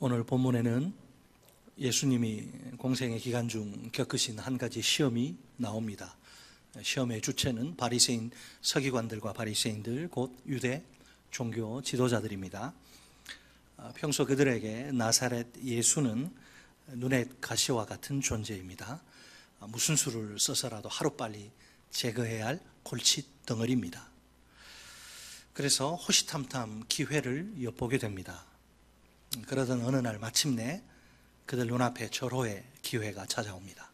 오늘 본문에는 예수님이 공생의 기간 중 겪으신 한 가지 시험이 나옵니다. 시험의 주체는 바리새인 서기관들과 바리새인들, 곧 유대 종교 지도자들입니다. 평소 그들에게 나사렛 예수는 눈의 가시와 같은 존재입니다. 무슨 수를 써서라도 하루빨리 제거해야 할 골칫 덩어리입니다. 그래서 호시탐탐 기회를 엿보게 됩니다. 그러던 어느 날 마침내 그들 눈앞에 절호의 기회가 찾아옵니다.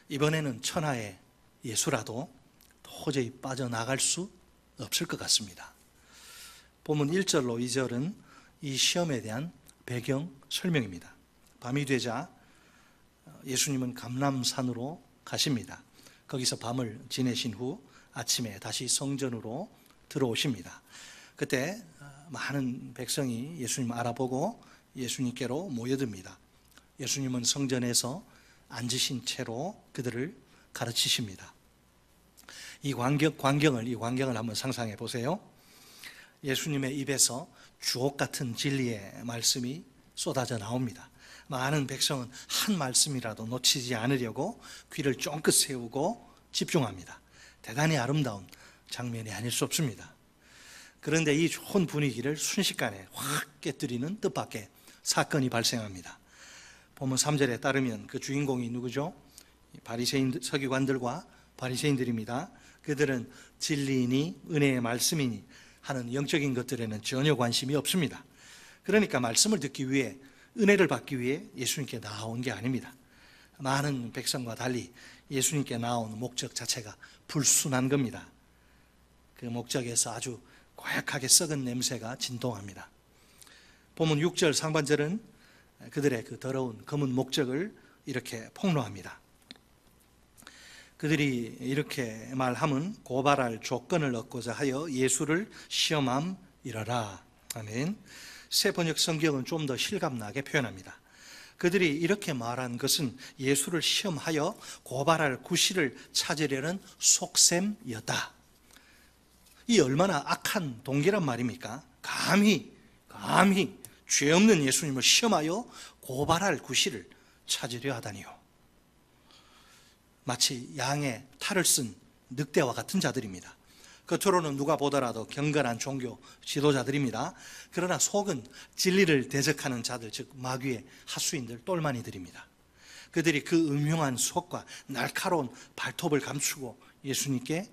이번에는 천하의 예수라도 도저히 빠져나갈 수 없을 것 같습니다. 본문 1절로 2절은 이 시험에 대한 배경 설명입니다. 밤이 되자 예수님은 감람산으로 가십니다. 거기서 밤을 지내신 후 아침에 다시 성전으로 들어오십니다. 그때 많은 백성이 예수님 알아보고 예수님께로 모여듭니다. 예수님은 성전에서 앉으신 채로 그들을 가르치십니다. 이 광경을 한번 상상해 보세요. 예수님의 입에서 주옥 같은 진리의 말씀이 쏟아져 나옵니다. 많은 백성은 한 말씀이라도 놓치지 않으려고 귀를 쫑긋 세우고 집중합니다. 대단히 아름다운 장면이 아닐 수 없습니다. 그런데 이 좋은 분위기를 순식간에 확 깨뜨리는 뜻밖의 사건이 발생합니다. 본문 3절에 따르면 그 주인공이 누구죠? 바리새인 서기관들과 바리새인들입니다. 그들은 진리이니 은혜의 말씀이니 하는 영적인 것들에는 전혀 관심이 없습니다. 그러니까 말씀을 듣기 위해, 은혜를 받기 위해 예수님께 나온 게 아닙니다. 많은 백성과 달리 예수님께 나온 목적 자체가 불순한 겁니다. 그 목적에서 아주 고약하게 썩은 냄새가 진동합니다. 본문 6절 상반절은 그들의 그 더러운 검은 목적을 이렇게 폭로합니다. 그들이 이렇게 말함은 고발할 조건을 얻고자 하여 예수를 시험함이라라. 아멘. 새 번역 성경은 좀 더 실감나게 표현합니다. 그들이 이렇게 말한 것은 예수를 시험하여 고발할 구실을 찾으려는 속셈이었다. 이 얼마나 악한 동기란 말입니까? 감히 죄 없는 예수님을 시험하여 고발할 구실을 찾으려 하다니요. 마치 양의 탈을 쓴 늑대와 같은 자들입니다. 겉으로는 누가 보더라도 경건한 종교 지도자들입니다. 그러나 속은 진리를 대적하는 자들, 즉 마귀의 하수인들, 똘마니들입니다. 그들이 그 음흉한 속과 날카로운 발톱을 감추고 예수님께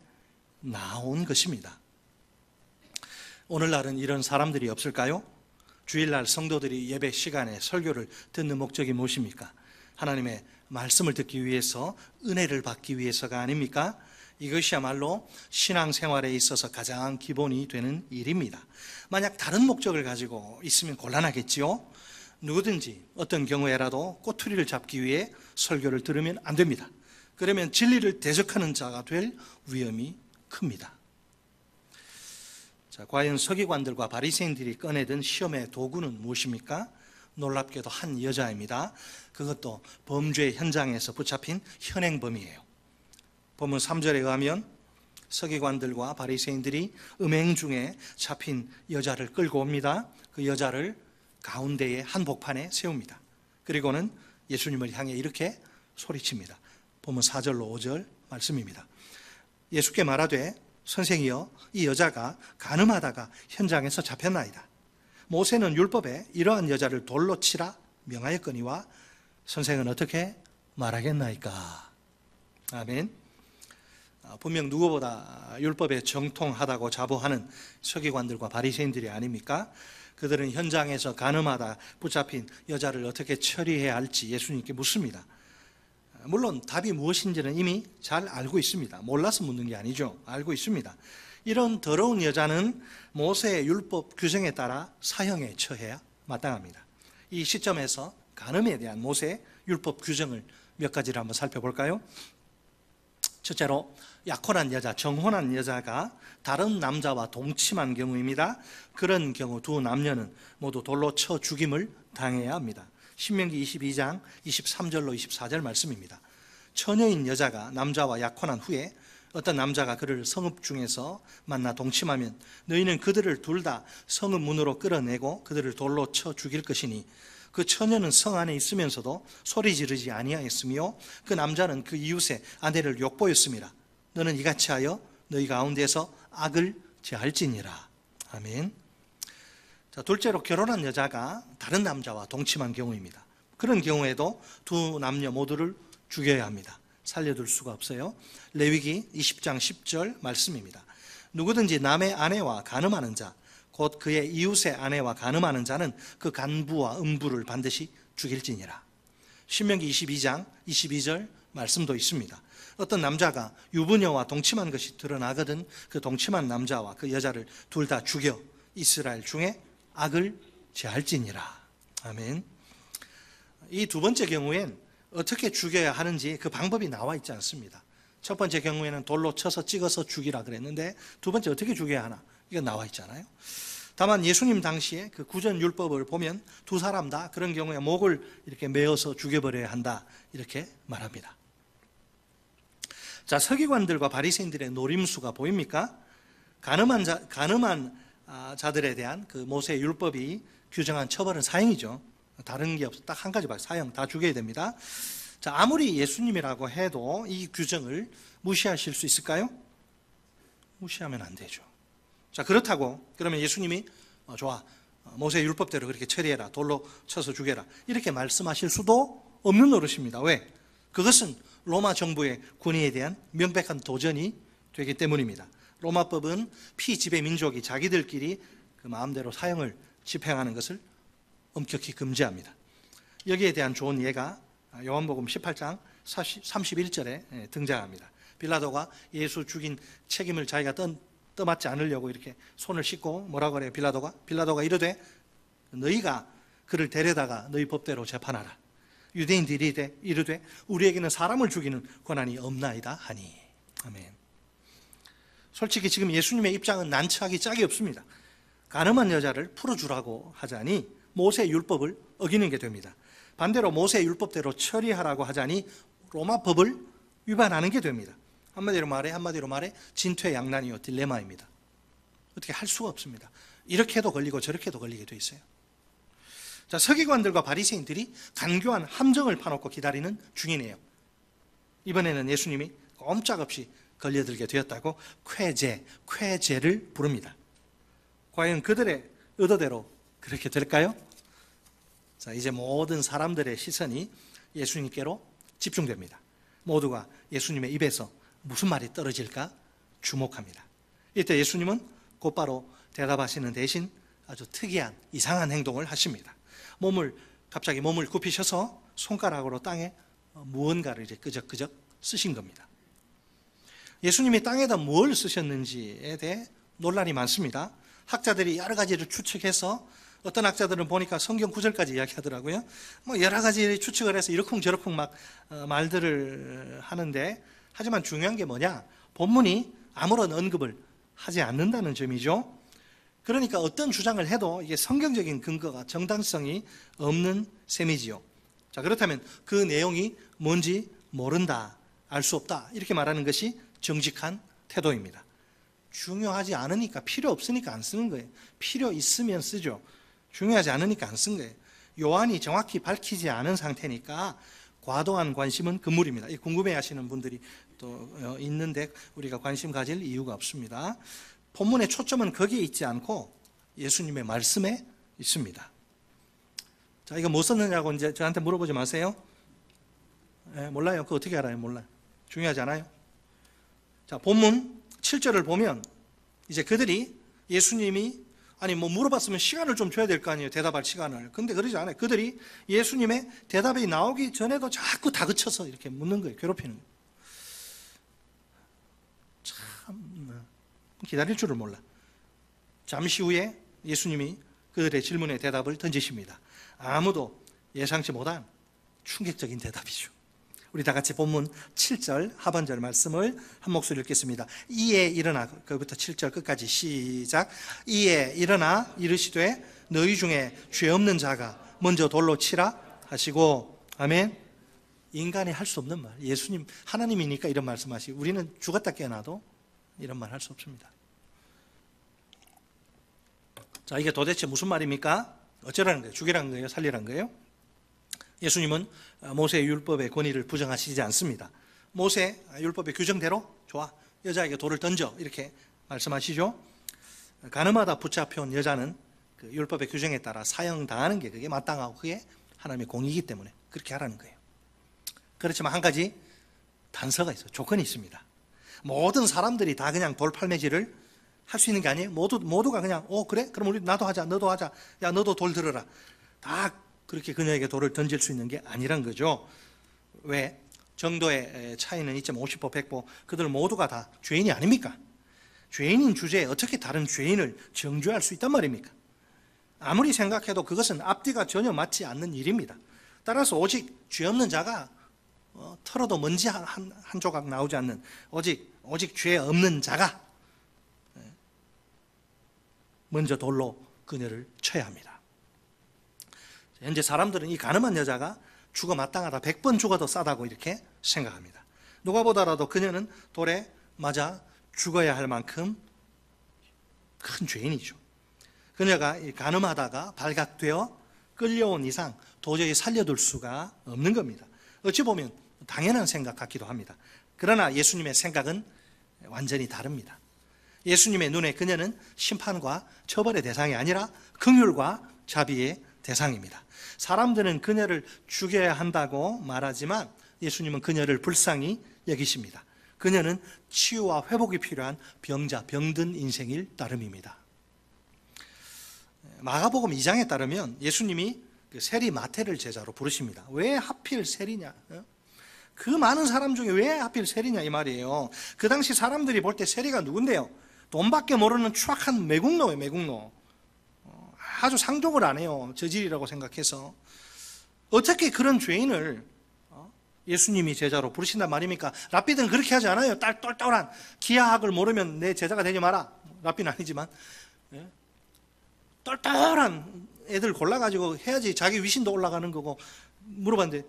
나온 것입니다. 오늘날은 이런 사람들이 없을까요? 주일날 성도들이 예배 시간에 설교를 듣는 목적이 무엇입니까? 하나님의 말씀을 듣기 위해서, 은혜를 받기 위해서가 아닙니까? 이것이야말로 신앙생활에 있어서 가장 기본이 되는 일입니다. 만약 다른 목적을 가지고 있으면 곤란하겠지요? 누구든지 어떤 경우에라도 꼬투리를 잡기 위해 설교를 들으면 안 됩니다. 그러면 진리를 대적하는 자가 될 위험이 큽니다. 자, 과연 서기관들과 바리새인들이 꺼내든 시험의 도구는 무엇입니까? 놀랍게도 한 여자입니다. 그것도 범죄 현장에서 붙잡힌 현행범이에요. 본문 3절에 의하면 서기관들과 바리새인들이 음행 중에 잡힌 여자를 끌고 옵니다. 그 여자를 가운데의 한복판에 세웁니다. 그리고는 예수님을 향해 이렇게 소리칩니다. 본문 4절로 5절 말씀입니다. 예수께 말하되 선생이여, 이 여자가 간음하다가 현장에서 잡혔나이다. 모세는 율법에 이러한 여자를 돌로 치라 명하였거니와 선생은 어떻게 말하겠나이까? 아멘. 분명 누구보다 율법에 정통하다고 자부하는 서기관들과 바리새인들이 아닙니까? 그들은 현장에서 간음하다 붙잡힌 여자를 어떻게 처리해야 할지 예수님께 묻습니다. 물론 답이 무엇인지는 이미 잘 알고 있습니다. 몰라서 묻는 게 아니죠. 알고 있습니다. 이런 더러운 여자는 모세의 율법 규정에 따라 사형에 처해야 마땅합니다. 이 시점에서 간음에 대한 모세의 율법 규정을 몇 가지를 한번 살펴볼까요? 첫째로 약혼한 여자, 정혼한 여자가 다른 남자와 동침한 경우입니다. 그런 경우 두 남녀는 모두 돌로 쳐 죽임을 당해야 합니다. 신명기 22장 23절로 24절 말씀입니다. 처녀인 여자가 남자와 약혼한 후에 어떤 남자가 그를 성읍 중에서 만나 동침하면 너희는 그들을 둘 다 성읍 문으로 끌어내고 그들을 돌로 쳐 죽일 것이니 그 처녀는 성 안에 있으면서도 소리 지르지 아니하였으며 그 남자는 그 이웃의 아내를 욕보였습니다. 너는 이같이 하여 너희 가운데서 악을 제할지니라. 아멘. 자, 둘째로 결혼한 여자가 다른 남자와 동침한 경우입니다. 그런 경우에도 두 남녀 모두를 죽여야 합니다. 살려둘 수가 없어요. 레위기 20장 10절 말씀입니다. 누구든지 남의 아내와 간음하는 자, 곧 그의 이웃의 아내와 간음하는 자는 그 간부와 음부를 반드시 죽일지니라. 신명기 22장 22절 말씀도 있습니다. 어떤 남자가 유부녀와 동침한 것이 드러나거든 그 동침한 남자와 그 여자를 둘 다 죽여 이스라엘 중에 악을 제할지니라. 아멘. 이 두 번째 경우엔 어떻게 죽여야 하는지 그 방법이 나와 있지 않습니다. 첫 번째 경우에는 돌로 쳐서 찍어서 죽이라 그랬는데 두 번째 어떻게 죽여야 하나? 이건 나와 있잖아요. 다만 예수님 당시에 그 구전 율법을 보면 두 사람 다 그런 경우에 목을 이렇게 메어서 죽여버려야 한다 이렇게 말합니다. 자, 서기관들과 바리새인들의 노림수가 보입니까? 간음한 자들에 대한 그 모세 율법이 규정한 처벌은 사형이죠. 다른 게 없어. 딱 한 가지 봐요. 사형 다 죽여야 됩니다. 자, 아무리 예수님이라고 해도 이 규정을 무시하실 수 있을까요? 무시하면 안 되죠. 자, 그렇다고 그러면 예수님이 좋아, 모세 율법대로 그렇게 처리해라, 돌로 쳐서 죽여라 이렇게 말씀하실 수도 없는 노릇입니다. 왜? 그것은 로마 정부의 권위에 대한 명백한 도전이 되기 때문입니다. 로마법은 피지배 민족이 자기들끼리 그 마음대로 사형을 집행하는 것을 엄격히 금지합니다. 여기에 대한 좋은 예가 요한복음 18장 31절에 등장합니다. 빌라도가 예수 죽인 책임을 자기가 떠맡지 않으려고 이렇게 손을 씻고 뭐라고 그래요? 빌라도가 이르되 너희가 그를 데려다가 너희 법대로 재판하라. 유대인들이 이르되 우리에게는 사람을 죽이는 권한이 없나이다 하니. 아멘. 솔직히 지금 예수님의 입장은 난처하기 짝이 없습니다. 간음한 여자를 풀어주라고 하자니 모세 율법을 어기는 게 됩니다. 반대로 모세 율법대로 처리하라고 하자니 로마 법을 위반하는 게 됩니다. 한마디로 말해 진퇴양난이요 딜레마입니다. 어떻게 할 수가 없습니다. 이렇게도 걸리고 저렇게도 걸리게 돼 있어요. 자, 서기관들과 바리새인들이 간교한 함정을 파놓고 기다리는 중이네요. 이번에는 예수님이 꼼짝없이 걸려들게 되었다고 쾌제를 부릅니다. 과연 그들의 의도대로 그렇게 될까요? 자, 이제 모든 사람들의 시선이 예수님께로 집중됩니다. 모두가 예수님의 입에서 무슨 말이 떨어질까 주목합니다. 이때 예수님은 곧바로 대답하시는 대신 아주 특이한 이상한 행동을 하십니다. 갑자기 몸을 굽히셔서 손가락으로 땅에 무언가를 이제 끄적끄적 쓰신 겁니다. 예수님이 땅에다 뭘 쓰셨는지에 대해 논란이 많습니다. 학자들이 여러 가지를 추측해서 어떤 학자들은 보니까 성경 구절까지 이야기하더라고요. 여러 가지 추측을 해서 이러쿵저러쿵 막 말들을 하는데, 하지만 중요한 게 뭐냐? 본문이 아무런 언급을 하지 않는다는 점이죠. 그러니까 어떤 주장을 해도 이게 성경적인 근거가 정당성이 없는 셈이지요. 자, 그렇다면 그 내용이 뭔지 모른다, 알 수 없다 이렇게 말하는 것이 정직한 태도입니다. 중요하지 않으니까, 필요 없으니까 안 쓰는 거예요. 필요 있으면 쓰죠. 중요하지 않으니까 안 쓴 거예요. 요한이 정확히 밝히지 않은 상태니까 과도한 관심은 금물입니다. 궁금해 하시는 분들이 또 있는데 우리가 관심 가질 이유가 없습니다. 본문의 초점은 거기에 있지 않고 예수님의 말씀에 있습니다. 자, 이거 뭐 썼느냐고 이제 저한테 물어보지 마세요. 몰라요. 그거 어떻게 알아요? 몰라요. 중요하지 않아요. 자, 본문 7절을 보면 이제 그들이 예수님이 물어봤으면 시간을 좀 줘야 될 거 아니에요. 대답할 시간을. 근데 그러지 않아요. 그들이 예수님의 대답이 나오기 전에도 자꾸 다그쳐서 이렇게 묻는 거예요. 괴롭히는 거예요. 참 기다릴 줄을 몰라. 잠시 후에 예수님이 그들의 질문에 대답을 던지십니다. 아무도 예상치 못한 충격적인 대답이죠. 우리 다 같이 본문 7절 하반절 말씀을 한 목소리 읽겠습니다. 이에 일어나, 그부터 7절 끝까지 시작. 이에 일어나 이르시되 너희 중에 죄 없는 자가 먼저 돌로 치라 하시고. 아멘. 인간이 할 수 없는 말. 예수님, 하나님이니까 이런 말씀하시고 우리는 죽었다 깨어나도 이런 말 할 수 없습니다. 자, 이게 도대체 무슨 말입니까? 어쩌라는 거예요? 죽이라는 거예요? 살리라는 거예요? 예수님은 모세의 율법의 권위를 부정하시지 않습니다. 모세 율법의 규정대로 좋아, 여자에게 돌을 던져, 이렇게 말씀하시죠. 가늠하다 붙잡혀온 여자는 그 율법의 규정에 따라 사형당하는 게 그게 마땅하고 그게 하나님의 공의이기 때문에 그렇게 하라는 거예요. 그렇지만 한 가지 단서가 있어요. 조건이 있습니다. 모든 사람들이 다 그냥 돌팔매질을 할 수 있는 게 아니에요. 모두가 그냥 그래? 그럼 우리 나도 하자, 너도 하자, 야 너도 돌 들어라, 다 그렇게 그녀에게 돌을 던질 수 있는 게 아니란 거죠. 왜? 정도의 차이는 있지만 50보 100보 그들 모두가 다 죄인이 아닙니까? 죄인인 주제에 어떻게 다른 죄인을 정죄할 수 있단 말입니까? 아무리 생각해도 그것은 앞뒤가 전혀 맞지 않는 일입니다. 따라서 오직 죄 없는 자가 털어도 먼지 한 조각 나오지 않는 오직 죄 없는 자가 먼저 돌로 그녀를 쳐야 합니다. 현재 사람들은 이 가늠한 여자가 죽어 마땅하다, 100번 죽어도 싸다고 이렇게 생각합니다. 누가 보더라도 그녀는 돌에 맞아 죽어야 할 만큼 큰 죄인이죠. 그녀가 가늠하다가 발각되어 끌려온 이상 도저히 살려둘 수가 없는 겁니다. 어찌 보면 당연한 생각 같기도 합니다. 그러나 예수님의 생각은 완전히 다릅니다. 예수님의 눈에 그녀는 심판과 처벌의 대상이 아니라 긍휼과 자비의 대상입니다. 사람들은 그녀를 죽여야 한다고 말하지만 예수님은 그녀를 불쌍히 여기십니다. 그녀는 치유와 회복이 필요한 병든 인생일 따름입니다. 마가복음 2장에 따르면 예수님이 세리 마태를 제자로 부르십니다. 왜 하필 세리냐? 그 많은 사람 중에 왜 하필 세리냐 이 말이에요. 그 당시 사람들이 볼 때 세리가 누군데요? 돈밖에 모르는 추악한 매국노예요. 매국노. 아주 상종을 안 해요. 저질이라고 생각해서. 어떻게 그런 죄인을 예수님이 제자로 부르신단 말입니까? 랍비들은 그렇게 하지 않아요. 똘똘한 기하학을 모르면 내 제자가 되지 마라. 랍비는 아니지만 똘똘한 애들 골라가지고 해야지 자기 위신도 올라가는 거고. 물어봤는데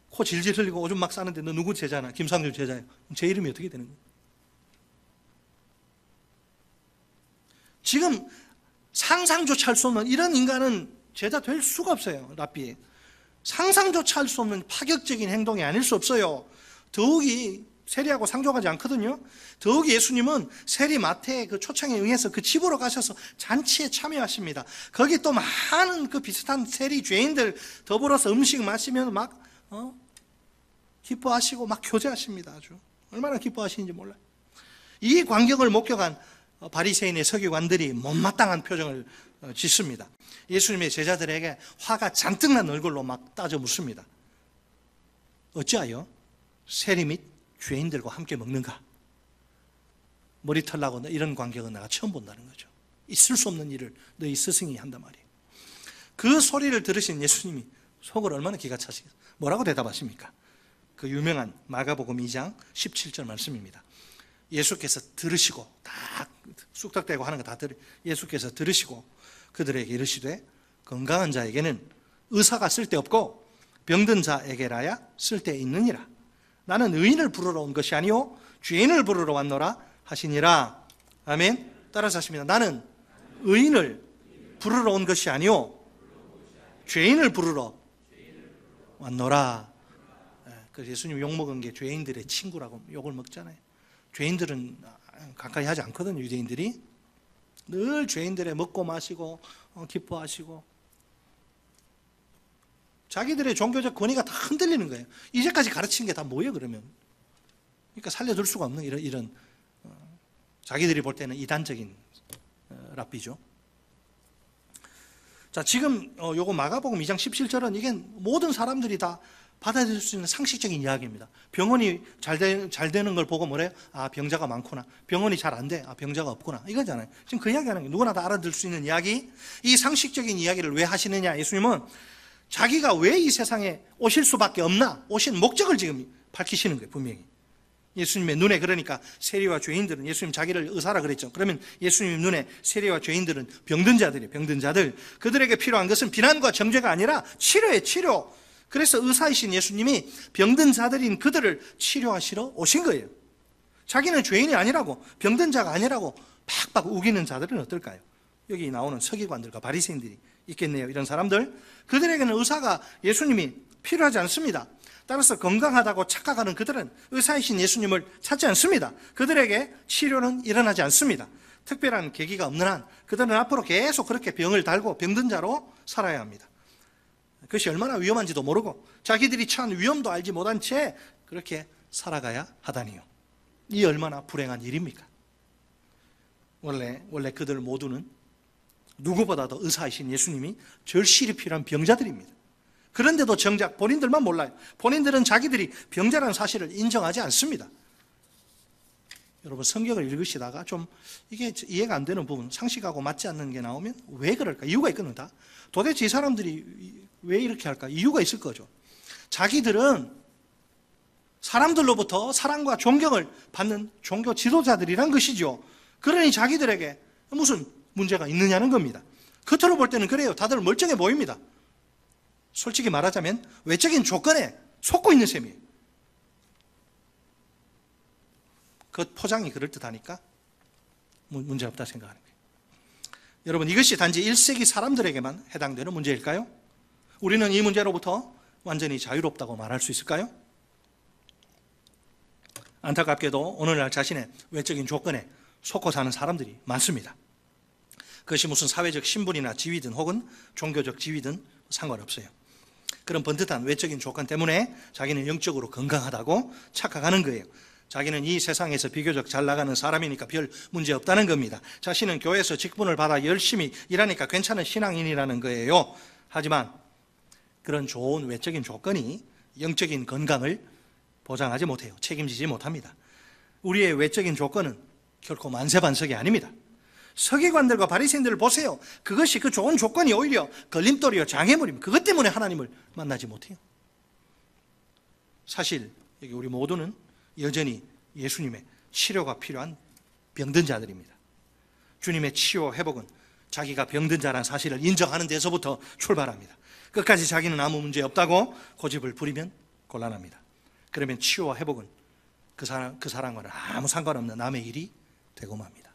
코 질질 흘리고 오줌 막 싸는데 너 누구 제자나? 김상준 제자예요. 제 이름이 어떻게 되는 거예요? 지금 상상조차 할 수 없는 이런 인간은 제자 될 수가 없어요. 랍비 상상조차 할 수 없는 파격적인 행동이 아닐 수 없어요. 더욱이 세리하고 상종하지 않거든요. 더욱이 예수님은 세리 마태의 그 초청에 응해서 그 집으로 가셔서 잔치에 참여하십니다. 거기 또 많은 그 비슷한 세리 죄인들 더불어서 음식 마시면서 막 기뻐하시고 막 교제하십니다. 아주 얼마나 기뻐하시는지 몰라요. 이 광경을 목격한 바리새인의 서기관들이 못마땅한 표정을 짓습니다. 예수님의 제자들에게 화가 잔뜩 난 얼굴로 막 따져 묻습니다. 어찌하여 세리 및 죄인들과 함께 먹는가? 머리털 나고 이런 광경은 내가 처음 본다는 거죠. 있을 수 없는 일을 너희 스승이 한단 말이에요. 그 소리를 들으신 예수님이 속을 얼마나 기가 차시겠어요. 뭐라고 대답하십니까? 그 유명한 마가복음 2장 17절 말씀입니다. 예수께서 들으시고 다 쑥덕대고 하는 거 다 예수께서 들으시고 그들에게 이르시되 건강한 자에게는 의사가 쓸데없고 병든 자에게라야 쓸데있느니라. 나는 의인을 부르러 온 것이 아니요 죄인을 부르러 왔노라 하시니라. 아멘. 따라서 하십니다. 나는 의인을 부르러 온 것이 아니요 죄인을 부르러 왔노라. 그래서 예수님 욕먹은 게 죄인들의 친구라고 욕을 먹잖아요. 죄인들은 가까이 하지 않거든요. 유대인들이 늘 죄인들의 먹고 마시고 기뻐하시고 자기들의 종교적 권위가 다 흔들리는 거예요. 이제까지 가르친 게 다 뭐예요 그러면? 그러니까 살려둘 수가 없는 이런 자기들이 볼 때는 이단적인 랍비죠. 자, 지금 요거 마가복음 2장 17절은 이게 모든 사람들이 다 받아들일 수 있는 상식적인 이야기입니다. 병원이 잘 되는 걸 보고 뭐래요? 아, 병자가 많구나. 병원이 잘 안 돼. 아, 병자가 없구나. 이거잖아요. 지금 그 이야기하는 거예요. 누구나 다 알아들을 수 있는 이야기. 이 상식적인 이야기를 왜 하시느냐? 예수님은 자기가 왜 이 세상에 오실 수밖에 없나? 오신 목적을 지금 밝히시는 거예요. 분명히. 예수님의 눈에 그러니까 세리와 죄인들은 예수님 자기를 의사라 그랬죠. 그러면 예수님 눈에 세리와 죄인들은 병든 자들이에요. 병든 자들. 그들에게 필요한 것은 비난과 정죄가 아니라 치료예요. 치료. 그래서 의사이신 예수님이 병든 자들인 그들을 치료하시러 오신 거예요. 자기는 죄인이 아니라고, 병든 자가 아니라고 팍팍 우기는 자들은 어떨까요? 여기 나오는 서기관들과 바리새인들이 있겠네요. 이런 사람들, 그들에게는 의사가 예수님이 필요하지 않습니다. 따라서 건강하다고 착각하는 그들은 의사이신 예수님을 찾지 않습니다. 그들에게 치료는 일어나지 않습니다. 특별한 계기가 없는 한 그들은 앞으로 계속 그렇게 병을 달고 병든 자로 살아야 합니다. 그것이 얼마나 위험한지도 모르고 자기들이 처한 위험도 알지 못한 채 그렇게 살아가야 하다니요. 이 얼마나 불행한 일입니까? 원래 그들 모두는 누구보다도 의사이신 예수님이 절실히 필요한 병자들입니다. 그런데도 정작 본인들만 몰라요. 본인들은 자기들이 병자라는 사실을 인정하지 않습니다. 여러분, 성경을 읽으시다가 좀 이게 이해가 안 되는 부분, 상식하고 맞지 않는 게 나오면 왜 그럴까? 이유가 있거든요. 도대체 이 사람들이 왜 이렇게 할까? 이유가 있을 거죠. 자기들은 사람들로부터 사랑과 존경을 받는 종교 지도자들이란 것이죠. 그러니 자기들에게 무슨 문제가 있느냐는 겁니다. 겉으로 볼 때는 그래요. 다들 멀쩡해 보입니다. 솔직히 말하자면 외적인 조건에 속고 있는 셈이에요. 그 포장이 그럴듯하니까 문제없다 생각하는 거예요. 여러분, 이것이 단지 1세기 사람들에게만 해당되는 문제일까요? 우리는 이 문제로부터 완전히 자유롭다고 말할 수 있을까요? 안타깝게도 오늘날 자신의 외적인 조건에 속고 사는 사람들이 많습니다. 그것이 무슨 사회적 신분이나 지위든 혹은 종교적 지위든 상관없어요. 그런 번듯한 외적인 조건 때문에 자기는 영적으로 건강하다고 착각하는 거예요. 자기는 이 세상에서 비교적 잘 나가는 사람이니까 별 문제 없다는 겁니다. 자신은 교회에서 직분을 받아 열심히 일하니까 괜찮은 신앙인이라는 거예요. 하지만 그런 좋은 외적인 조건이 영적인 건강을 보장하지 못해요. 책임지지 못합니다. 우리의 외적인 조건은 결코 만세반석이 아닙니다. 서기관들과 바리새인들을 보세요. 그것이 그 좋은 조건이 오히려 걸림돌이요 장애물입니다. 그것 때문에 하나님을 만나지 못해요. 사실 여기 우리 모두는 여전히 예수님의 치료가 필요한 병든 자들입니다. 주님의 치유 회복은 자기가 병든 자라는 사실을 인정하는 데서부터 출발합니다. 끝까지 자기는 아무 문제 없다고 고집을 부리면 곤란합니다. 그러면 치유와 회복은 그 사람과는 아무 상관없는 남의 일이 되고 맙니다.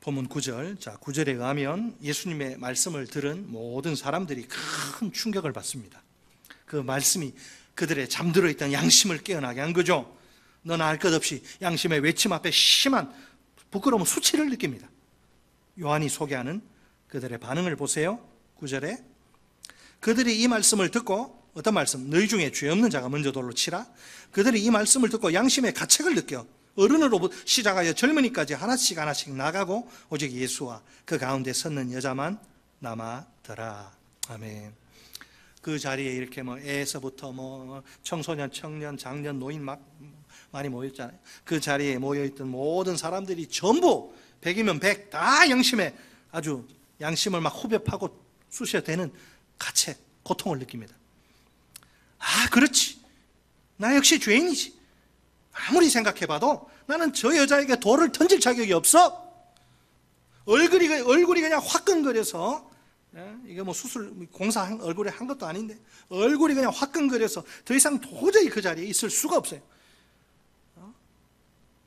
본문 9절, 9절에 의하면 예수님의 말씀을 들은 모든 사람들이 큰 충격을 받습니다. 그 말씀이 그들의 잠들어 있던 양심을 깨어나게 한 거죠. 너나 할 것 없이 양심의 외침 앞에 심한 부끄러움, 수치를 느낍니다. 요한이 소개하는 그들의 반응을 보세요. 9절에 그들이 이 말씀을 듣고, 어떤 말씀? 너희 중에 죄 없는 자가 먼저 돌로 치라. 그들이 이 말씀을 듣고 양심의 가책을 느껴 어른으로부터 시작하여 젊은이까지 하나씩 나가고 오직 예수와 그 가운데 섰는 여자만 남아더라. 아멘. 그 자리에 이렇게 애에서부터 청소년, 청년, 장년, 노인 막 많이 모였잖아요. 그 자리에 모여있던 모든 사람들이 전부 100이면 100 다 양심에 아주 양심을 막 후벼 파고 쑤셔대는 가책, 고통을 느낍니다. 아, 그렇지. 나 역시 죄인이지. 아무리 생각해봐도 나는 저 여자에게 돌을 던질 자격이 없어. 얼굴이 그냥 화끈거려서, 이게 수술 공사 얼굴에 한 것도 아닌데 얼굴이 그냥 화끈거려서 더 이상 도저히 그 자리에 있을 수가 없어요.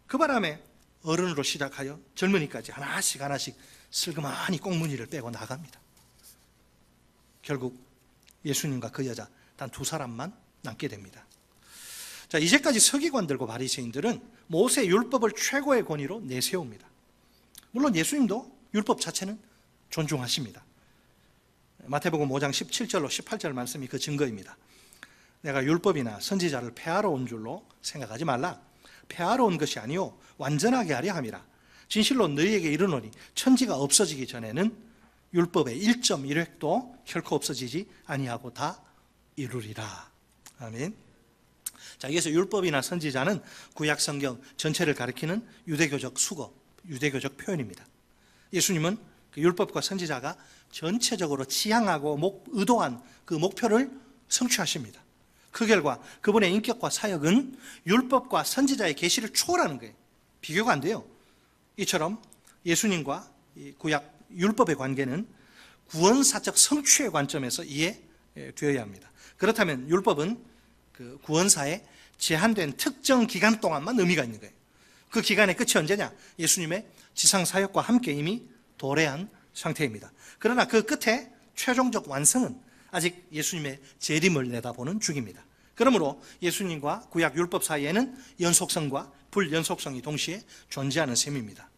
그 바람에 어른으로 시작하여 젊은이까지 하나씩 슬그머니 꽁무니를 빼고 나갑니다. 결국 예수님과 그 여자 단 두 사람만 남게 됩니다. 자, 이제까지 서기관들과 바리새인들은 모세 율법을 최고의 권위로 내세웁니다. 물론 예수님도 율법 자체는 존중하십니다. 마태복음 5장 17절로 18절 말씀이 그 증거입니다. 내가 율법이나 선지자를 폐하러 온 줄로 생각하지 말라. 폐하러 온 것이 아니요 완전하게 하려 함이라. 진실로 너희에게 이르노니 천지가 없어지기 전에는 율법의 1.1획도 결코 없어지지 아니하고 다 이루리라. 아멘. 자, 여기서 율법이나 선지자는 구약 성경 전체를 가리키는 유대교적 수거, 유대교적 표현입니다. 예수님은 그 율법과 선지자가 전체적으로 지향하고 의도한 그 목표를 성취하십니다. 그 결과 그분의 인격과 사역은 율법과 선지자의 계시를 초월하는 거예요. 비교가 안 돼요. 이처럼 예수님과 구약 율법의 관계는 구원사적 성취의 관점에서 이해 되어야 합니다. 그렇다면 율법은 그 구원사에 제한된 특정 기간 동안만 의미가 있는 거예요. 그 기간의 끝이 언제냐? 예수님의 지상 사역과 함께 이미 도래한 상태입니다. 그러나 그 끝에 최종적 완성은 아직 예수님의 재림을 내다보는 중입니다. 그러므로 예수님과 구약 율법 사이에는 연속성과 불연속성이 동시에 존재하는 셈입니다.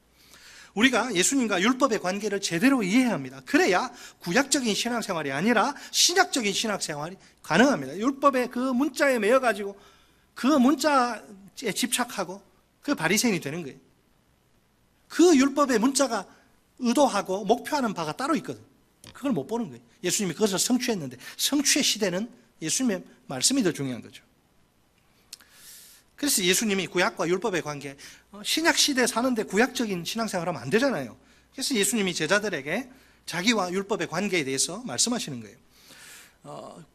우리가 예수님과 율법의 관계를 제대로 이해해야 합니다. 그래야 구약적인 신앙생활이 아니라 신약적인 신앙생활이 가능합니다. 율법의 그 문자에 매여가지고 그 문자에 집착하고 그 바리새인이 되는 거예요. 그 율법의 문자가 의도하고 목표하는 바가 따로 있거든. 그걸 못 보는 거예요. 예수님이 그것을 성취했는데 성취의 시대는 예수님의 말씀이 더 중요한 거죠. 그래서 예수님이 구약과 율법의 관계, 신약 시대에 사는데 구약적인 신앙생활을 하면 안 되잖아요. 그래서 예수님이 제자들에게 자기와 율법의 관계에 대해서 말씀하시는 거예요.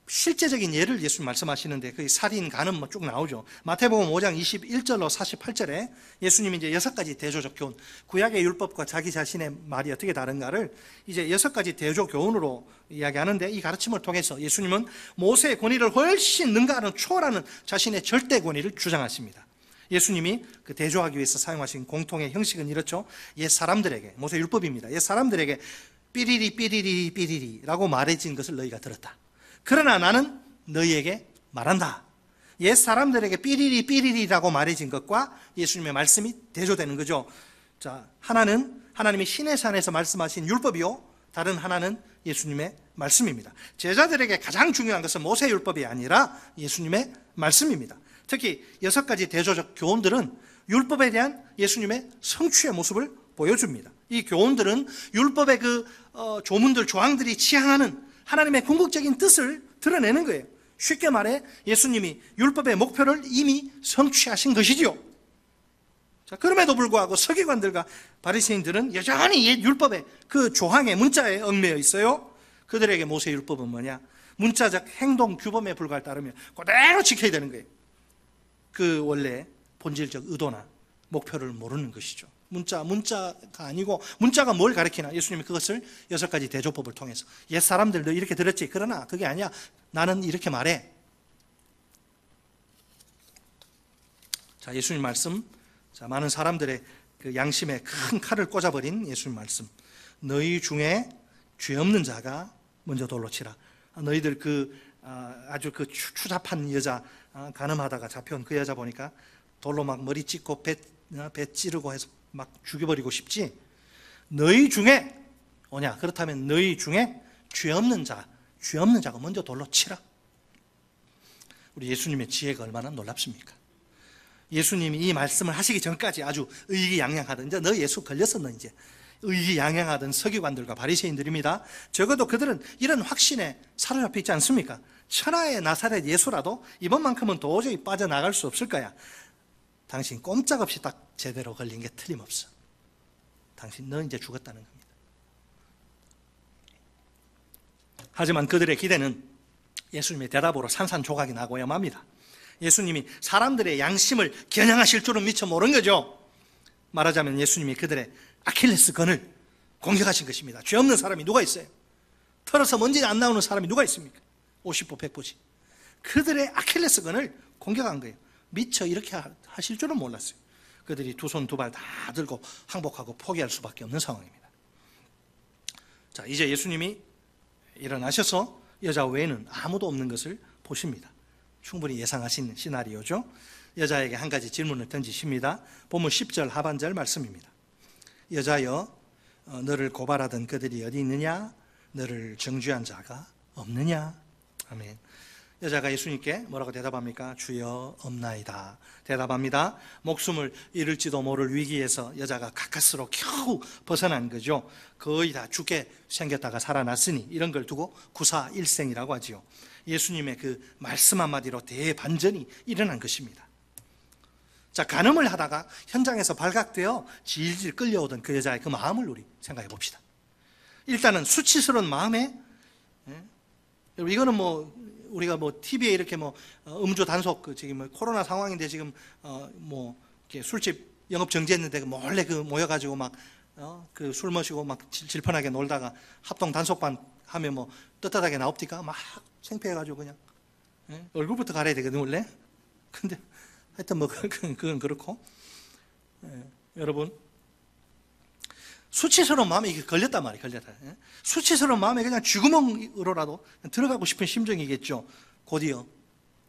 실제적인 예를 예수님 말씀하시는데 그 살인, 간음 뭐 쭉 나오죠. 마태복음 5장 21절로 48절에 예수님이 이제 6가지 대조적 교훈, 구약의 율법과 자기 자신의 말이 어떻게 다른가를 이제 6가지 대조 교훈으로 이야기하는데, 이 가르침을 통해서 예수님은 모세의 권위를 훨씬 능가하는 초월하는 자신의 절대 권위를 주장하십니다. 예수님이 그 대조하기 위해서 사용하신 공통의 형식은 이렇죠. 옛 사람들에게, 모세 율법입니다. 옛 사람들에게 삐리리 삐리리 삐리리라고 말해진 것을 너희가 들었다. 그러나 나는 너희에게 말한다. 옛 사람들에게 삐리리 삐리리라고 말해진 것과 예수님의 말씀이 대조되는 거죠. 자, 하나는 하나님이 시내 산에서 말씀하신 율법이요, 다른 하나는 예수님의 말씀입니다. 제자들에게 가장 중요한 것은 모세 율법이 아니라 예수님의 말씀입니다. 특히 6가지 대조적 교훈들은 율법에 대한 예수님의 성취의 모습을 보여줍니다. 이 교훈들은 율법의 그 조문들, 조항들이 지향하는 하나님의 궁극적인 뜻을 드러내는 거예요. 쉽게 말해 예수님이 율법의 목표를 이미 성취하신 것이지요. 자, 그럼에도 불구하고 서기관들과 바리새인들은 여전히 옛 율법의 그 조항의 문자에 얽매여 있어요. 그들에게 모세 율법은 뭐냐? 문자적 행동 규범에 불과할 따르면 그대로 지켜야 되는 거예요. 그 원래 본질적 의도나 목표를 모르는 것이죠. 문자가 아니고, 문자가 뭘 가리키나? 예수님이 그것을 6가지 대조법을 통해서 옛 사람들도 이렇게 들었지, 그러나 그게 아니야, 나는 이렇게 말해. 자, 예수님 말씀, 자, 많은 사람들의 그 양심에 큰 칼을 꽂아버린 예수님 말씀. 너희 중에 죄 없는 자가 먼저 돌로 치라. 너희들 아주 그 추잡한 여자, 간음하다가 잡혀온 그 여자 보니까 돌로 막 머리 찢고 배 찌르고 해서 막 죽여버리고 싶지? 너희 중에 오냐? 그렇다면 너희 중에 죄 없는 자가 먼저 돌로 치라. 우리 예수님의 지혜가 얼마나 놀랍습니까? 예수님이 이 말씀을 하시기 전까지 아주 의기양양하던, 이제 너 예수 걸렸어, 너 이제 의기양양하던 서기관들과 바리새인들입니다. 적어도 그들은 이런 확신에 사로잡혀 있지 않습니까? 천하의 나사렛 예수라도 이번만큼은 도저히 빠져나갈 수 없을 거야. 당신 꼼짝없이 딱 제대로 걸린 게 틀림없어. 당신 너 이제 죽었다는 겁니다. 하지만 그들의 기대는 예수님의 대답으로 산산조각이 나고야 맙니다. 예수님이 사람들의 양심을 겨냥하실 줄은 미처 모른 거죠. 말하자면 예수님이 그들의 아킬레스건을 공격하신 것입니다. 죄 없는 사람이 누가 있어요? 털어서 먼지 안 나오는 사람이 누가 있습니까? 50보 100보지. 그들의 아킬레스건을 공격한 거예요. 미처 이렇게 하실 줄은 몰랐어요. 그들이 두 손 두 발 다 들고 항복하고 포기할 수밖에 없는 상황입니다. 자, 이제 예수님이 일어나셔서 여자 외에는 아무도 없는 것을 보십니다. 충분히 예상하신 시나리오죠. 여자에게 한 가지 질문을 던지십니다. 본문 10절 하반절 말씀입니다. 여자여, 너를 고발하던 그들이 어디 있느냐? 너를 정죄한 자가 없느냐? 아멘. 여자가 예수님께 뭐라고 대답합니까? 주여, 없나이다. 대답합니다. 목숨을 잃을지도 모를 위기에서 여자가 가까스로 겨우 벗어난 거죠. 거의 다 죽게 생겼다가 살아났으니 이런 걸 두고 구사일생이라고 하지요. 예수님의 그 말씀 한마디로 대반전이 일어난 것입니다. 자, 간음을 하다가 현장에서 발각되어 질질 끌려오던 그 여자의 그 마음을 우리 생각해 봅시다. 일단은 수치스러운 마음에, 이거는 우리가 TV에 이렇게 음주 단속, 지금 코로나 상황인데 지금 이렇게 술집 영업 정지했는데 몰래 모여가지고 막 술 마시고 막 질펀하게 놀다가 합동 단속반 하면 뭐 떳떳하게 나옵니까? 막 창피해가지고 그냥 얼굴부터 가려야 되거든 원래. 근데 하여튼 뭐 그건 그렇고, 여러분 수치스러운 마음에 이게 걸렸단 말이에요. 걸렸다. 수치스러운 마음에 그냥 쥐구멍으로라도 들어가고 싶은 심정이겠죠. 곧이어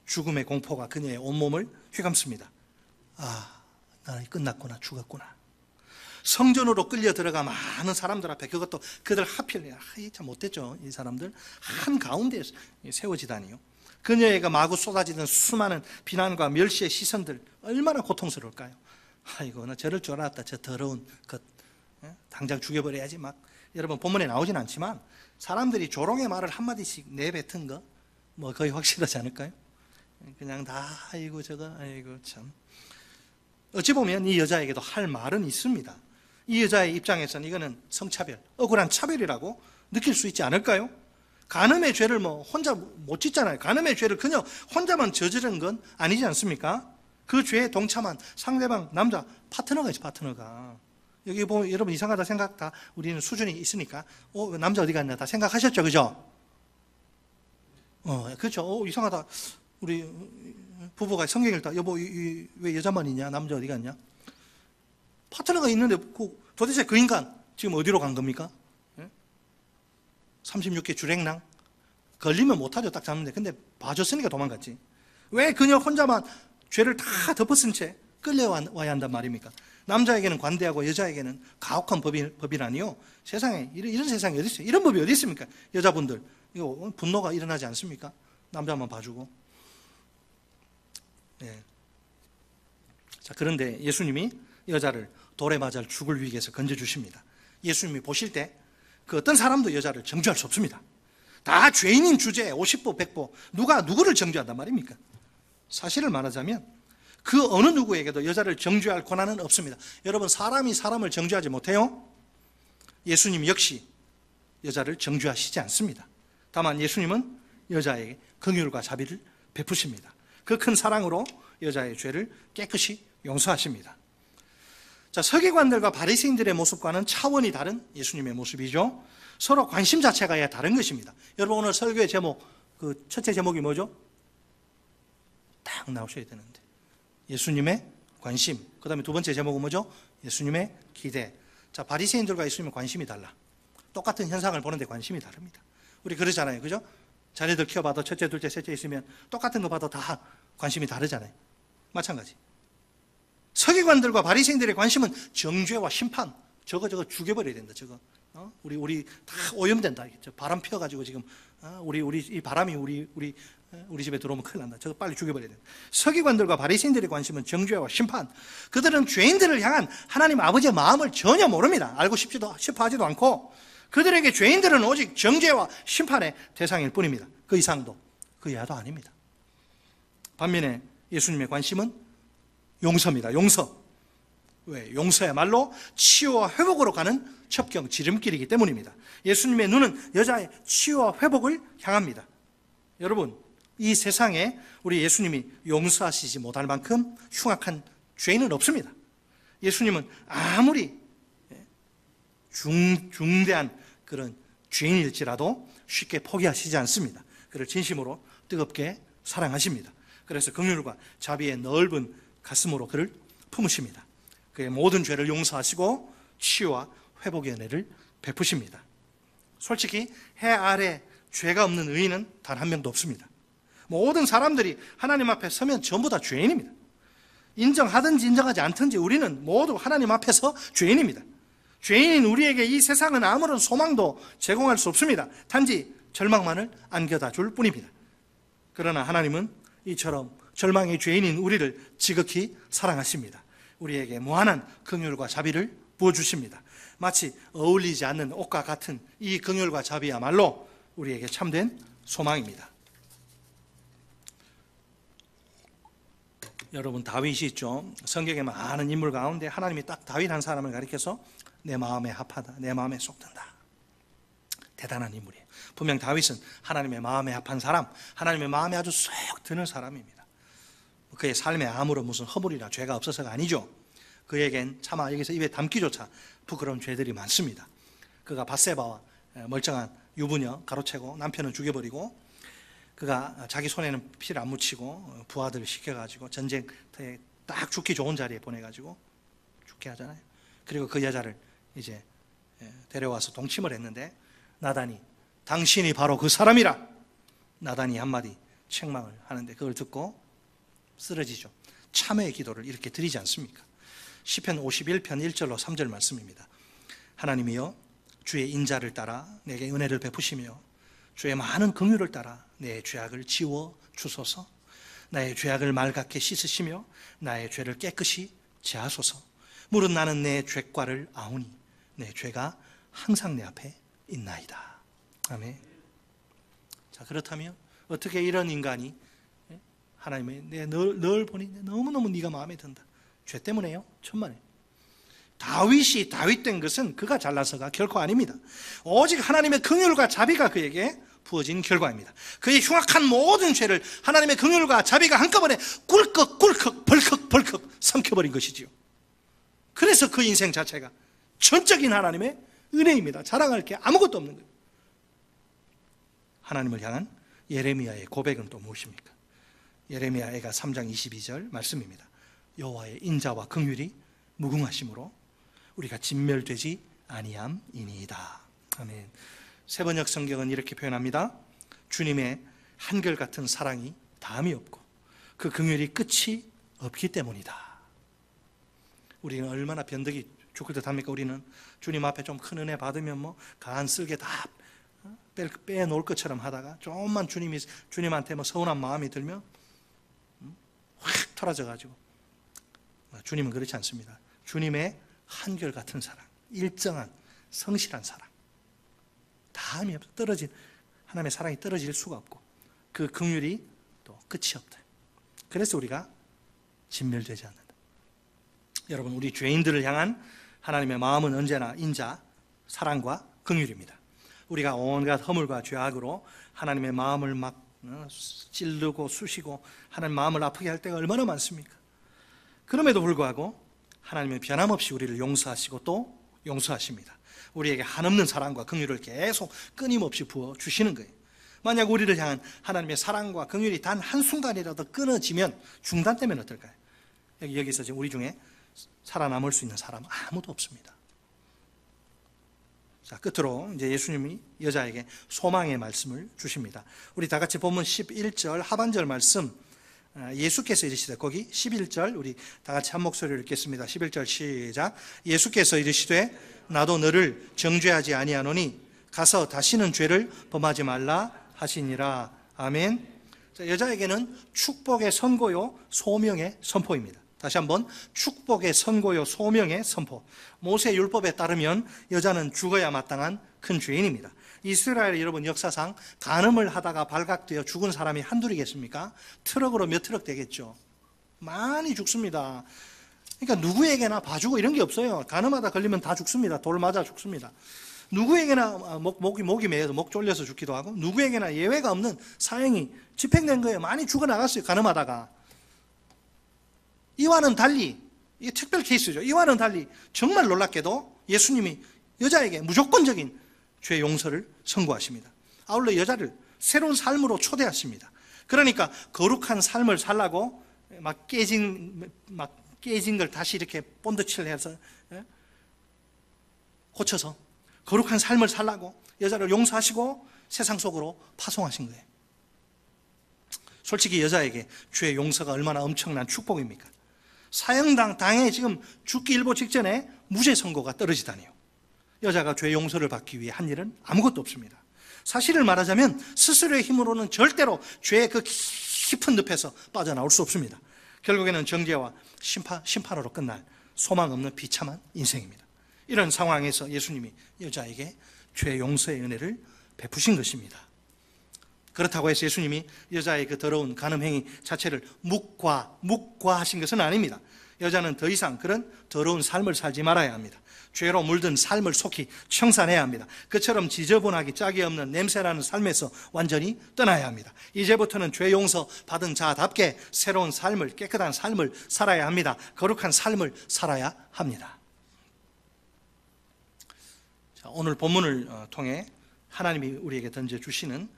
죽음의 공포가 그녀의 온몸을 휘감습니다. 아, 나는 끝났구나, 죽었구나. 성전으로 끌려 들어가 많은 사람들 앞에, 그것도 그들 하필 참 못됐죠. 이 사람들 한가운데 세워지다니요. 그녀에게 마구 쏟아지던 수많은 비난과 멸시의 시선들 얼마나 고통스러울까요? 아이고, 나 저럴 줄 알았다, 저 더러운 것. 당장 죽여버려야지. 막 여러분 본문에 나오진 않지만 사람들이 조롱의 말을 한마디씩 내뱉은 거 뭐 거의 확실하지 않을까요? 그냥 다 아이고 저거 아이고 참. 어찌 보면 이 여자에게도 할 말은 있습니다. 이 여자의 입장에서는 이거는 성차별, 억울한 차별이라고 느낄 수 있지 않을까요? 간음의 죄를 뭐 혼자 못 짓잖아요. 간음의 죄를 그녀 혼자만 저지른 건 아니지 않습니까? 그 죄에 동참한 상대방 남자 파트너가 있죠. 파트너가. 여기 보면 여러분 이상하다 생각 다 우리는 수준이 있으니까 남자 어디 갔냐 다 생각하셨죠, 그죠? 그렇죠. 이상하다. 우리 부부가 성경 읽다 여보 왜 여자만 있냐, 남자 어디 갔냐? 파트너가 있는데 도대체 그 인간 지금 어디로 간 겁니까? 36개 주랭랑 걸리면 못하죠. 딱 잡는데. 근데 봐줬으니까 도망갔지. 왜 그녀 혼자만 죄를 다 덮어쓴 채 끌려와야 한단 말입니까? 남자에게는 관대하고 여자에게는 가혹한 법이라니요. 세상에 이런 세상이 어디 있어요? 이런 법이 어디 있습니까? 여자분들 이거 분노가 일어나지 않습니까? 남자만 봐주고. 자, 그런데 예수님이 여자를 돌에 맞아 죽을 위기에서 건져주십니다. 예수님이 보실 때 그 어떤 사람도 여자를 정죄할 수 없습니다. 다 죄인인 주제에 50보 100보 누가 누구를 정죄한단 말입니까? 사실을 말하자면 그 어느 누구에게도 여자를 정죄할 권한은 없습니다. 여러분 사람이 사람을 정죄하지 못해요. 예수님 역시 여자를 정죄하시지 않습니다. 다만 예수님은 여자에게 긍휼과 자비를 베푸십니다. 그 큰 사랑으로 여자의 죄를 깨끗이 용서하십니다. 자, 서기관들과 바리새인들의 모습과는 차원이 다른 예수님의 모습이죠. 서로 관심 자체가 다른 것입니다. 여러분 오늘 설교의 제목, 그 첫째 제목이 뭐죠? 딱 나오셔야 되는데 예수님의 관심. 그 다음에 두 번째 제목은 뭐죠? 예수님의 기대. 자, 바리새인들과 예수님의 관심이 달라. 똑같은 현상을 보는데 관심이 다릅니다. 우리 그러잖아요, 그죠? 자녀들 키워봐도 첫째, 둘째, 셋째 있으면 똑같은 거 봐도 다 관심이 다르잖아요. 마찬가지. 서기관들과 바리새인들의 관심은 정죄와 심판. 저거 죽여버려야 된다. 저거 우리 다 오염된다. 바람 피어가지고 지금 우리 이 바람이 우리 집에 들어오면 큰일 난다. 저거 빨리 죽여버려야 된다. 서기관들과 바리새인들의 관심은 정죄와 심판. 그들은 죄인들을 향한 하나님 아버지의 마음을 전혀 모릅니다. 알고 싶어 하지도 않고 그들에게 죄인들은 오직 정죄와 심판의 대상일 뿐입니다. 그 이상도 그 이하도 아닙니다. 반면에 예수님의 관심은 용서입니다. 용서. 왜? 용서야말로 치유와 회복으로 가는 첩경, 지름길이기 때문입니다. 예수님의 눈은 여자의 치유와 회복을 향합니다. 여러분, 이 세상에 우리 예수님이 용서하시지 못할 만큼 흉악한 죄인은 없습니다. 예수님은 아무리 중대한 그런 죄인일지라도 쉽게 포기하시지 않습니다. 그를 진심으로 뜨겁게 사랑하십니다. 그래서 긍휼과 자비의 넓은 가슴으로 그를 품으십니다. 그의 모든 죄를 용서하시고 치유와 회복의 은혜를 베푸십니다. 솔직히 해 아래 죄가 없는 의인은 단 한 명도 없습니다. 모든 사람들이 하나님 앞에 서면 전부 다 죄인입니다. 인정하든지 인정하지 않든지 우리는 모두 하나님 앞에서 죄인입니다. 죄인인 우리에게 이 세상은 아무런 소망도 제공할 수 없습니다. 단지 절망만을 안겨다 줄 뿐입니다. 그러나 하나님은 이처럼 절망의 죄인인 우리를 지극히 사랑하십니다. 우리에게 무한한 긍휼과 자비를 부어주십니다. 마치 어울리지 않는 옷과 같은 이 긍휼과 자비야말로 우리에게 참된 소망입니다. 여러분 다윗이 있죠. 성경의 많은 인물 가운데 하나님이 딱 다윗 한 사람을 가리켜서 내 마음에 합하다, 내 마음에 쏙든다. 대단한 인물이에요. 분명 다윗은 하나님의 마음에 합한 사람, 하나님의 마음에 아주 쏙 드는 사람입니다. 그의 삶에 아무런 무슨 허물이나 죄가 없어서가 아니죠. 그에겐 차마 여기서 입에 담기조차 부끄러운 죄들이 많습니다. 그가 밧세바와 멀쩡한 유부녀 가로채고 남편은 죽여버리고, 그가 자기 손에는 피를 안 묻히고 부하들 시켜가지고 전쟁터에 딱 죽기 좋은 자리에 보내가지고 죽게 하잖아요. 그리고 그 여자를 이제 데려와서 동침을 했는데, 나단이 당신이 바로 그 사람이라, 나단이 한마디 책망을 하는데 그걸 듣고 쓰러지죠. 참회의 기도를 이렇게 드리지 않습니까? 시편 51편 1절로 3절 말씀입니다. 하나님이여, 주의 인자를 따라 내게 은혜를 베푸시며 주의 많은 긍휼을 따라 내 죄악을 지워 주소서. 나의 죄악을 맑게 씻으시며 나의 죄를 깨끗이 제하소서. 무릇 나는 내 죄과를 아오니 내 죄가 항상 내 앞에 있나이다. 아멘. 자, 그렇다면 어떻게 이런 인간이 하나님의 널 보니 너무너무 네가 마음에 든다. 죄 때문에요? 천만에. 다윗이 다윗 된 것은 그가 잘나서가 결코 아닙니다. 오직 하나님의 긍휼과 자비가 그에게 부어진 결과입니다. 그의 흉악한 모든 죄를 하나님의 긍휼과 자비가 한꺼번에 꿀꺽꿀꺽 벌컥벌컥 삼켜버린 것이지요. 그래서 그 인생 자체가 전적인 하나님의 은혜입니다. 자랑할 게 아무것도 없는 거예요. 하나님을 향한 예레미야의 고백은 또 무엇입니까? 예레미야가 3장 22절 말씀입니다. 여호와의 인자와 긍휼이 무궁하심으로 우리가 진멸되지 아니함이니이다. 아멘. 세번역 성경은 이렇게 표현합니다. 주님의 한결같은 사랑이 다함이 없고 그 긍휼이 끝이 없기 때문이다. 우리는 얼마나 변덕이 죽을 듯 합니까? 우리는 주님 앞에 좀 큰 은혜 받으면 뭐 간 쓸게 다 빼놓을 것처럼 하다가 조금만 주님한테 뭐 서운한 마음이 들면 확 털어져가지고, 주님은 그렇지 않습니다. 주님의 한결같은 사랑, 일정한 성실한 사랑, 다음이 없어. 하나님의 사랑이 떨어질 수가 없고 그 긍휼이 또 끝이 없다. 그래서 우리가 진멸되지 않는다. 여러분, 우리 죄인들을 향한 하나님의 마음은 언제나 인자, 사랑과 긍휼입니다. 우리가 온갖 허물과 죄악으로 하나님의 마음을 막 찌르고 쑤시고 하나님 마음을 아프게 할 때가 얼마나 많습니까? 그럼에도 불구하고 하나님은 변함없이 우리를 용서하시고 또 용서하십니다. 우리에게 한없는 사랑과 긍휼을 계속 끊임없이 부어주시는 거예요. 만약 우리를 향한 하나님의 사랑과 긍휼이 단 한순간이라도 끊어지면, 중단되면 어떨까요? 여기서 지금 우리 중에 살아남을 수 있는 사람은 아무도 없습니다. 자, 끝으로 이제 예수님이 여자에게 소망의 말씀을 주십니다. 우리 다 같이 본문 11절 하반절 말씀, 예수께서 이르시되, 거기 11절 우리 다 같이 한 목소리로 읽겠습니다. 11절 시작. 예수께서 이르시되 나도 너를 정죄하지 아니하노니 가서 다시는 죄를 범하지 말라 하시니라. 아멘. 자, 여자에게는 축복의 선고요 소명의 선포입니다. 다시 한번, 축복의 선고요 소명의 선포. 모세 율법에 따르면 여자는 죽어야 마땅한 큰 죄인입니다. 이스라엘 여러분 역사상 간음을 하다가 발각되어 죽은 사람이 한둘이겠습니까? 트럭으로 몇 트럭 되겠죠. 많이 죽습니다. 그러니까 누구에게나 봐주고 이런 게 없어요. 간음하다 걸리면 다 죽습니다. 돌 맞아 죽습니다. 누구에게나 목이 메여서 목 졸려서 죽기도 하고, 누구에게나 예외가 없는 사형이 집행된 거예요. 많이 죽어나갔어요, 간음하다가. 이와는 달리, 이게 특별 케이스죠. 이와는 달리 정말 놀랍게도 예수님이 여자에게 무조건적인 죄 용서를 선고하십니다. 아울러 여자를 새로운 삶으로 초대하십니다. 그러니까 거룩한 삶을 살라고 막 깨진 걸 다시 이렇게 본드칠 해서 고쳐서 거룩한 삶을 살라고 여자를 용서하시고 세상 속으로 파송하신 거예요. 솔직히 여자에게 죄 용서가 얼마나 엄청난 축복입니까? 사형당해 지금 죽기 일보 직전에 무죄 선고가 떨어지다니요. 여자가 죄 용서를 받기 위해 한 일은 아무것도 없습니다. 사실을 말하자면 스스로의 힘으로는 절대로 죄의 그 깊은 늪에서 빠져나올 수 없습니다. 결국에는 정죄와 심판으로 끝날 소망 없는 비참한 인생입니다. 이런 상황에서 예수님이 여자에게 죄 용서의 은혜를 베푸신 것입니다. 그렇다고 해서 예수님이 여자의 그 더러운 간음 행위 자체를 묵과하신 것은 아닙니다. 여자는 더 이상 그런 더러운 삶을 살지 말아야 합니다. 죄로 물든 삶을 속히 청산해야 합니다. 그처럼 지저분하기 짝이 없는 냄새나는 삶에서 완전히 떠나야 합니다. 이제부터는 죄 용서 받은 자답게 새로운 삶을, 깨끗한 삶을 살아야 합니다. 거룩한 삶을 살아야 합니다. 자, 오늘 본문을 통해 하나님이 우리에게 던져주시는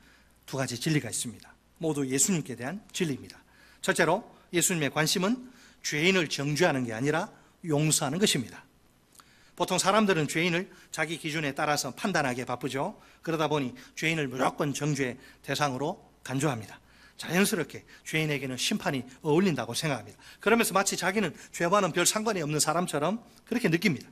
두 가지 진리가 있습니다. 모두 예수님께 대한 진리입니다. 첫째로 예수님의 관심은 죄인을 정죄하는 게 아니라 용서하는 것입니다. 보통 사람들은 죄인을 자기 기준에 따라서 판단하기에 바쁘죠. 그러다 보니 죄인을 무조건 정죄의 대상으로 간주합니다. 자연스럽게 죄인에게는 심판이 어울린다고 생각합니다. 그러면서 마치 자기는 죄와는 별 상관이 없는 사람처럼 그렇게 느낍니다.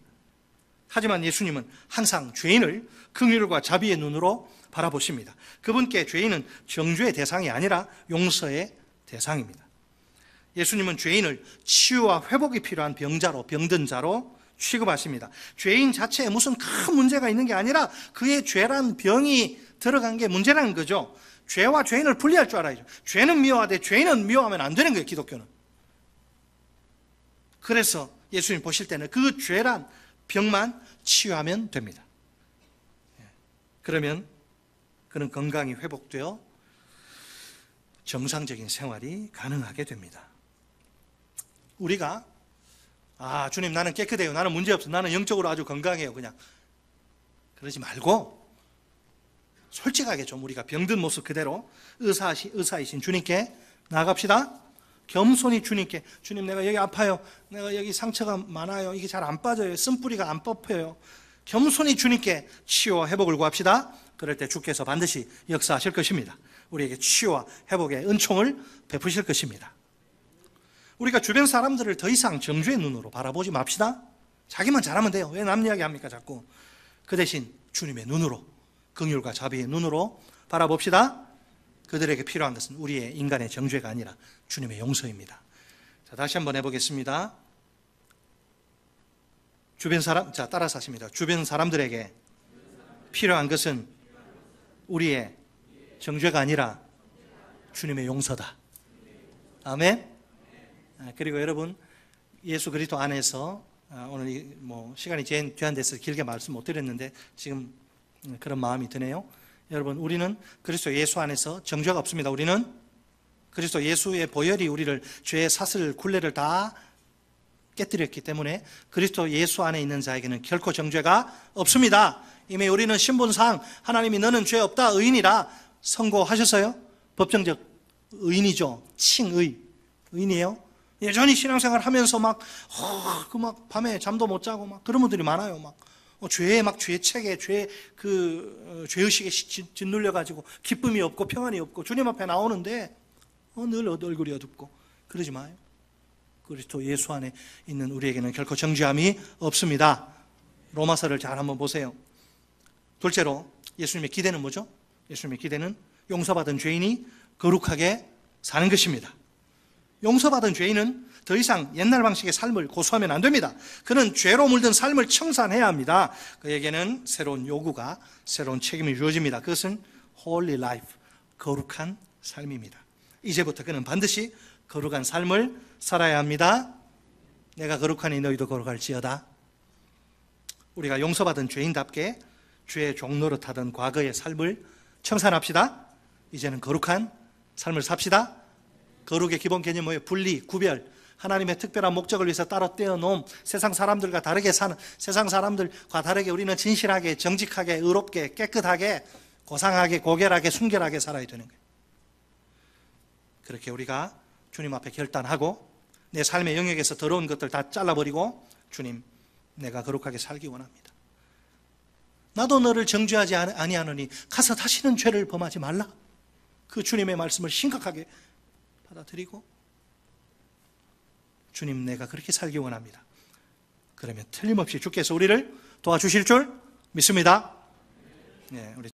하지만 예수님은 항상 죄인을 긍휼과 자비의 눈으로 바라보십니다. 그분께 죄인은 정죄의 대상이 아니라 용서의 대상입니다. 예수님은 죄인을 치유와 회복이 필요한 병자로, 병든 자로 취급하십니다. 죄인 자체에 무슨 큰 문제가 있는 게 아니라 그의 죄란 병이 들어간 게 문제라는 거죠. 죄와 죄인을 분리할 줄 알아야죠. 죄는 미워하되 죄인은 미워하면 안 되는 거예요, 기독교는. 그래서 예수님 보실 때는 그 죄란 병만 치유하면 됩니다. 그러면 그는 건강이 회복되어 정상적인 생활이 가능하게 됩니다. 우리가 주님 나는 깨끗해요, 나는 문제없어, 나는 영적으로 아주 건강해요, 그냥 그러지 말고 솔직하게 좀 우리가 병든 모습 그대로 의사이신 주님께 나아갑시다. 겸손히 주님께, 주님 내가 여기 아파요, 내가 여기 상처가 많아요, 이게 잘 안 빠져요, 쓴뿌리가 안 뽑혀요. 겸손히 주님께 치유와 회복을 구합시다. 그럴 때 주께서 반드시 역사하실 것입니다. 우리에게 치유와 회복의 은총을 베푸실 것입니다. 우리가 주변 사람들을 더 이상 정죄의 눈으로 바라보지 맙시다. 자기만 잘하면 돼요. 왜 남 이야기 합니까 자꾸. 그 대신 주님의 눈으로, 긍휼과 자비의 눈으로 바라봅시다. 그들에게 필요한 것은 우리의 인간의 정죄가 아니라 주님의 용서입니다. 자, 다시 한번 해보겠습니다. 따라서 하십니다. 주변 사람들에게 필요한 것은 우리의 정죄가 아니라 주님의 용서다. 아멘. 그리고 여러분, 예수 그리스도 안에서 오늘 시간이 제한돼서 길게 말씀 못 드렸는데 지금 그런 마음이 드네요. 여러분, 우리는 그리스도 예수 안에서 정죄가 없습니다. 우리는 그리스도 예수의 보혈이 우리를 죄의 사슬 굴레를 다 깨뜨렸기 때문에 그리스도 예수 안에 있는 자에게는 결코 정죄가 없습니다. 이미 우리는 신분상 하나님이 너는 죄 없다 의인이라 선고하셨어요. 법정적 의인이죠. 의인이에요. 여전히 신앙생활 하면서 막 밤에 잠도 못 자고 막 그런 분들이 많아요. 죄책에 죄의식에 짓눌려가지고 기쁨이 없고 평안이 없고 주님 앞에 나오는데 늘 얼굴이 어둡고 그러지 마요. 그리스도 예수 안에 있는 우리에게는 결코 정죄함이 없습니다. 로마서를 잘 한번 보세요. 둘째로 예수님의 기대는 뭐죠? 예수님의 기대는 용서받은 죄인이 거룩하게 사는 것입니다. 용서받은 죄인은 더 이상 옛날 방식의 삶을 고수하면 안 됩니다. 그는 죄로 물든 삶을 청산해야 합니다. 그에게는 새로운 요구가, 새로운 책임이 주어집니다. 그것은 holy life, 거룩한 삶입니다. 이제부터 그는 반드시 거룩한 삶을 살아야 합니다. 내가 거룩하니 너희도 거룩할지어다. 우리가 용서받은 죄인답게 죄의 종노릇하던 과거의 삶을 청산합시다. 이제는 거룩한 삶을 삽시다. 거룩의 기본 개념은 뭐예요? 분리, 구별, 하나님의 특별한 목적을 위해서 따로 떼어놓은 세상 사람들과 다르게 사는, 세상 사람들과 다르게 우리는 진실하게, 정직하게, 의롭게, 깨끗하게, 고상하게, 고결하게, 순결하게 살아야 되는 거예요. 그렇게 우리가 주님 앞에 결단하고 내 삶의 영역에서 더러운 것들 다 잘라버리고 주님, 내가 거룩하게 살기 원합니다. 나도 너를 정죄하지 아니하노니 가서 다시는 죄를 범하지 말라. 그 주님의 말씀을 심각하게 받아들이고 주님, 내가 그렇게 살기 원합니다. 그러면 틀림없이 주께서 우리를 도와주실 줄 믿습니다. 네, 우리